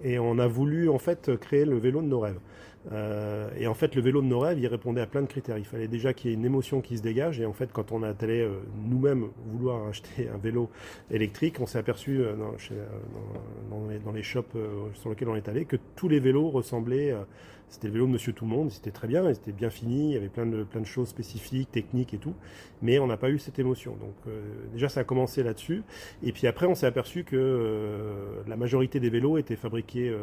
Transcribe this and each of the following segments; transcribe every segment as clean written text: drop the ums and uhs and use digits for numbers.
et on a voulu en fait créer le vélo de nos rêves. Et en fait, le vélo de nos rêves, il répondait à plein de critères. Il fallait déjà qu'il y ait une émotion qui se dégage. Et en fait, quand on allait nous-mêmes vouloir acheter un vélo électrique, on s'est aperçu dans les shops sur lesquels on est allé que tous les vélos ressemblaient. C'était le vélo de Monsieur Tout le Monde. C'était très bien, c'était bien fini. Il y avait plein de choses spécifiques, techniques et tout. Mais on n'a pas eu cette émotion. Donc déjà, ça a commencé là-dessus. Et puis après, on s'est aperçu que la majorité des vélos étaient fabriqués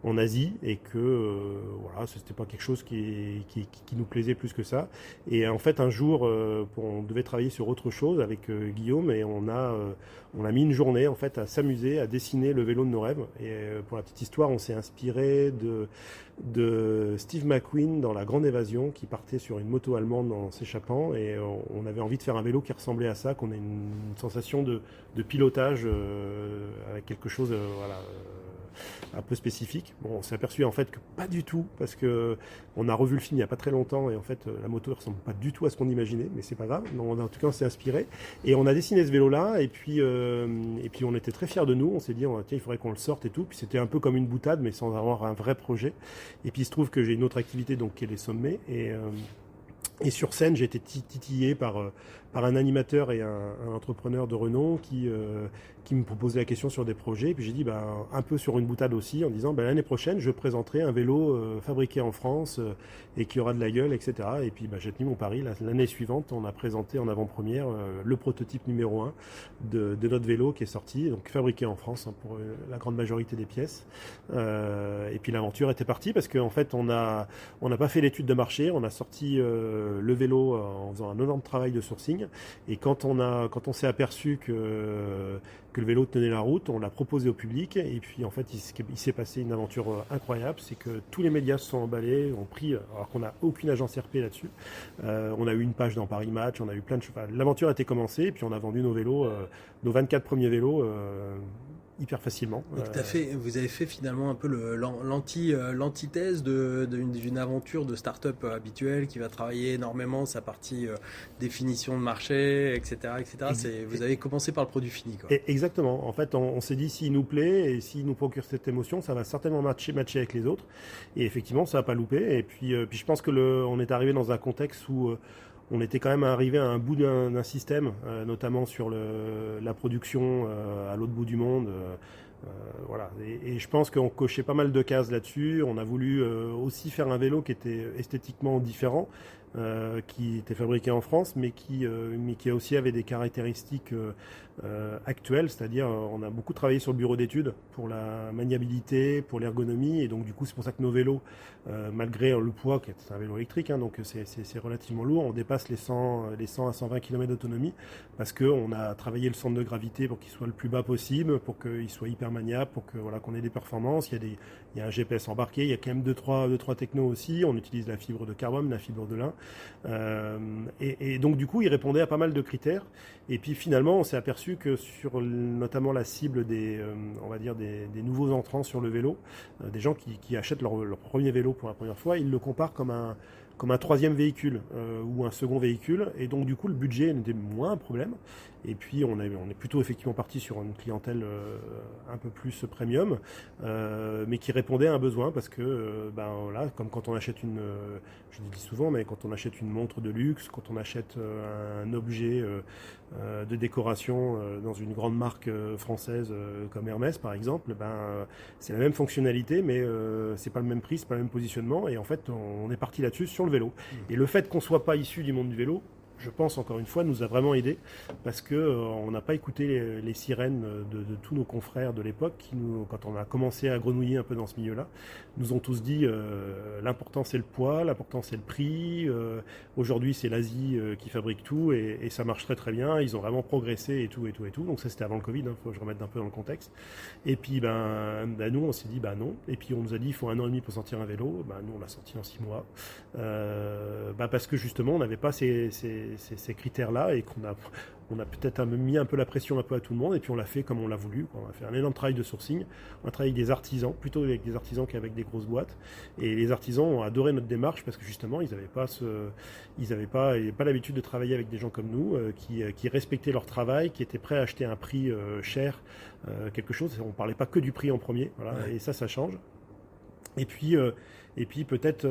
en Asie et que voilà, c'était pas quelque chose qui nous plaisait plus que ça. Et en fait, un jour, on devait travailler sur autre chose avec Guillaume et on a mis une journée en fait à s'amuser, à dessiner le vélo de nos rêves. Et pour la petite histoire, on s'est inspiré de Steve McQueen dans La Grande Évasion qui partait sur une moto allemande en s'échappant et on avait envie de faire un vélo qui ressemblait à ça, qu'on ait une sensation de pilotage avec quelque chose un peu spécifique. Bon, on s'est aperçu en fait que pas du tout, parce que on a revu le film il n'y a pas très longtemps et en fait la moto ne ressemble pas du tout à ce qu'on imaginait, mais c'est pas grave. Donc, en tout cas, on s'est inspiré et on a dessiné ce vélo-là et puis on était très fiers de nous. On s'est dit tiens, il faudrait qu'on le sorte et tout. Puis c'était un peu comme une boutade, mais sans avoir un vrai projet. Et puis il se trouve que j'ai une autre activité donc qui est les sommets et sur scène, j'ai été titillé par un animateur et un entrepreneur de renom qui me proposait la question sur des projets. Et puis j'ai dit, un peu sur une boutade aussi, en disant, l'année prochaine, je présenterai un vélo fabriqué en France et qui aura de la gueule, etc. Et puis j'ai tenu mon pari. L'année suivante, on a présenté en avant-première le prototype numéro 1 de notre vélo qui est sorti, donc fabriqué en France pour la grande majorité des pièces. Et puis l'aventure était partie parce qu'en fait, on n'a pas fait l'étude de marché, on a sorti le vélo en faisant un énorme travail de sourcing. Et quand on s'est aperçu que le vélo tenait la route, on l'a proposé au public. Et puis en fait, il s'est passé une aventure incroyable, c'est que tous les médias se sont emballés, ont pris, alors qu'on n'a aucune agence RP là-dessus. On a eu une page dans Paris Match, on a eu plein de choses. Enfin, l'aventure a été commencée, et puis on a vendu nos vélos, nos 24 premiers vélos. Hyper facilement. Donc vous avez fait finalement un peu l'antithèse d'une aventure de start-up habituelle qui va travailler énormément sa partie définition de marché, etc. Vous avez commencé par le produit fini, quoi. Exactement. En fait, on s'est dit s'il nous plaît et s'il nous procure cette émotion, ça va certainement matcher avec les autres. Et effectivement, ça n'a pas loupé. Et puis je pense que on est arrivé dans un contexte où on était quand même arrivé à un bout d'un système, notamment sur la production à l'autre bout du monde. Voilà. Et je pense qu'on cochait pas mal de cases là-dessus. On a voulu aussi faire un vélo qui était esthétiquement différent, qui était fabriqué en France, mais qui aussi avait des caractéristiques actuelles, c'est-à-dire on a beaucoup travaillé sur le bureau d'études pour la maniabilité, pour l'ergonomie, et donc du coup c'est pour ça que nos vélos, malgré le poids, qui est un vélo électrique, donc c'est relativement lourd, on dépasse les 100 à 120 km d'autonomie, parce qu'on a travaillé le centre de gravité pour qu'il soit le plus bas possible, pour qu'il soit hyper maniable, pour que qu'on ait des performances. Il y a un GPS embarqué, il y a quand même deux trois technos aussi. On utilise la fibre de carbone, la fibre de lin, et donc du coup il répondait à pas mal de critères. Et puis finalement on s'est aperçu que sur notamment la cible on va dire des nouveaux entrants sur le vélo, des gens qui achètent leur premier vélo pour la première fois, ils le comparent comme un troisième véhicule ou un second véhicule, et donc du coup le budget n'était moins un problème. Et puis on est plutôt effectivement parti sur une clientèle un peu plus premium, mais qui répondait à un besoin, parce que voilà, comme quand on achète je le dis souvent, mais quand on achète une montre de luxe, quand on achète un objet de décoration dans une grande marque française comme Hermès par exemple, c'est la même fonctionnalité, mais c'est pas le même prix, c'est pas le même positionnement, et en fait on est parti là-dessus sur le vélo. Et le fait qu'on soit pas issu du monde du vélo, je pense encore une fois, nous a vraiment aidé, parce que on n'a pas écouté les sirènes de tous nos confrères de l'époque qui quand on a commencé à grenouiller un peu dans ce milieu-là, nous ont tous dit l'important c'est le poids, l'important c'est le prix. Aujourd'hui c'est l'Asie qui fabrique tout et ça marche très très bien. Ils ont vraiment progressé et tout. Donc ça c'était avant le Covid, faut que je remette un peu dans le contexte. Et puis nous on s'est dit non. Et puis on nous a dit il faut 1 an et demi pour sortir un vélo. Nous on l'a sorti en 6 mois. Parce que justement on n'avait pas ces critères-là et On a peut-être mis un peu la pression un peu à tout le monde et puis on l'a fait comme on l'a voulu. On a fait un énorme travail de sourcing. On a travaillé avec des artisans, plutôt avec des artisans qu'avec des grosses boîtes. Et les artisans ont adoré notre démarche parce que justement, ils n'avaient pas l'habitude de travailler avec des gens comme nous qui respectaient leur travail, qui étaient prêts à acheter un prix cher, quelque chose. On ne parlait pas que du prix en premier. Voilà, ouais. Et ça change. Et puis peut-être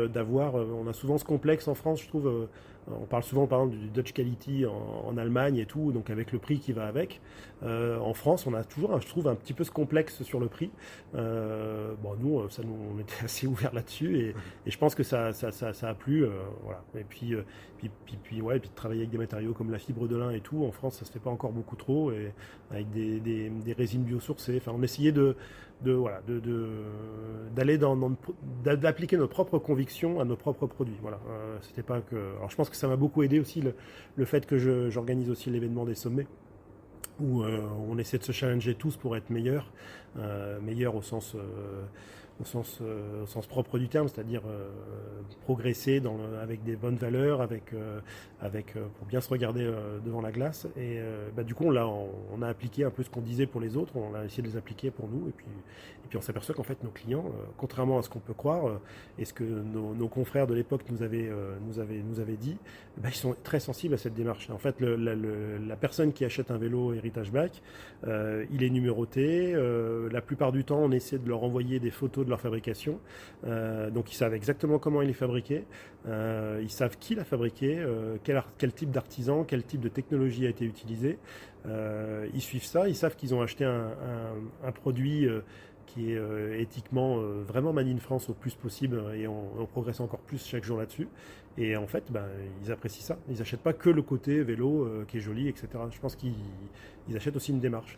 d'avoir, on a souvent ce complexe en France, je trouve, on parle souvent par exemple du Dutch Quality en Allemagne et tout, donc avec le prix qui va avec. En France, on a toujours, je trouve, un petit peu ce complexe sur le prix. Nous, on était assez ouverts là-dessus et je pense que ça a plu, voilà. Et puis de travailler avec des matériaux comme la fibre de lin et tout, en France, ça se fait pas encore beaucoup trop, et avec des résines biosourcées. Enfin, on essayait d'appliquer nos propres convictions à nos propres produits. Voilà. C'était pas que. Alors, je pense que ça m'a beaucoup aidé aussi le fait que j'organise aussi l'événement des sommets, où on essaie de se challenger tous pour être meilleurs au sens propre du terme, c'est-à-dire progresser avec des bonnes valeurs, pour bien se regarder devant la glace. Et du coup, on a appliqué un peu ce qu'on disait pour les autres, on a essayé de les appliquer pour nous, et puis on s'aperçoit qu'en fait, nos clients, contrairement à ce qu'on peut croire, et ce que nos confrères de l'époque nous avaient dit, ils sont très sensibles à cette démarche. En fait, la personne qui achète un vélo Heritage Bike, il est numéroté. La plupart du temps, on essaie de leur envoyer des photos de leur fabrication. Donc, ils savent exactement comment il est fabriqué. Ils savent qui l'a fabriqué, quel type d'artisan, quel type de technologie a été utilisé. Ils suivent ça. Ils savent qu'ils ont acheté un produit qui est éthiquement vraiment made in France au plus possible, et on progresse encore plus chaque jour là-dessus. Et en fait, ils apprécient ça. Ils n'achètent pas que le côté vélo qui est joli, etc. Je pense qu'ils achètent aussi une démarche.